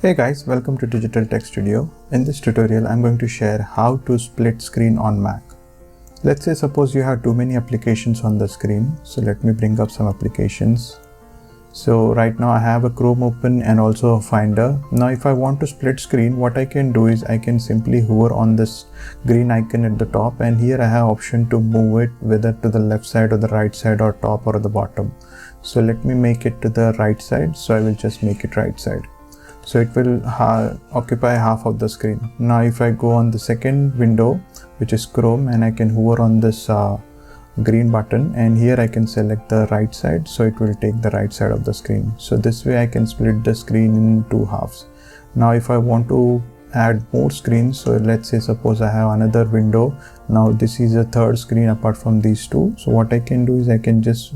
Hey guys, welcome to Digital Tech Studio. In this tutorial, I'm going to share how to split screen on Mac. Let's say suppose you have too many applications on the screen. So let me bring up some applications. So right now I have a Chrome open and also a Finder. Now if I want to split screen, what I can do is I can simply hover on this green icon at the top, and here I have option to move it whether to the left side or the right side or top or the bottom. So let me make it to the right side. So I will just make it right side. So it will occupy half of the screen. Now if I go on the second window, which is Chrome, and I can hover on this green button, and here I can select the right side, so it will take the right side of the screen. So this way I can split the screen in two halves. Now if I want to add more screens, so let's say suppose I have another window. Now this is a third screen apart from these two. So what I can do is I can just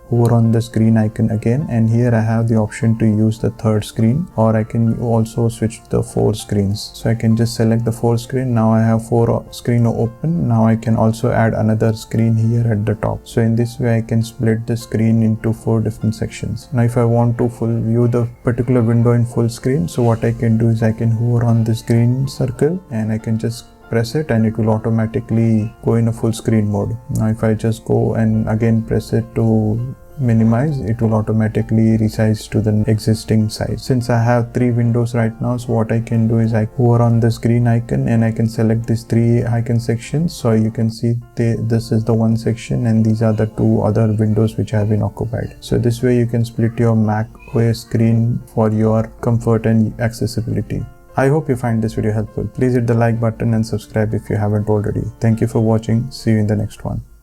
hover on the screen icon again, and here I have the option to use the third screen, or I can also switch to the 4 screens. So I can just select the 4 screen. Now I have 4 screen open. Now I can also add another screen here at the top. So in this way I can split the screen into 4 different sections. Now if I want to full view the particular window in full screen, so what I can do is I can hover on this green circle and I can just press it, and it will automatically go in a full screen mode. Now if I just go and again press it to minimize, it will automatically resize to the existing size. Since I have 3 windows right now, so what I can do is I hover on this green icon and I can select these 3 icon sections. So you can see this is the one section, and these are the 2 other windows which have been occupied. So this way you can split your macOS screen for your comfort and accessibility. I hope you find this video helpful. Please hit the like button and subscribe if you haven't already. Thank you for watching. See you in the next one.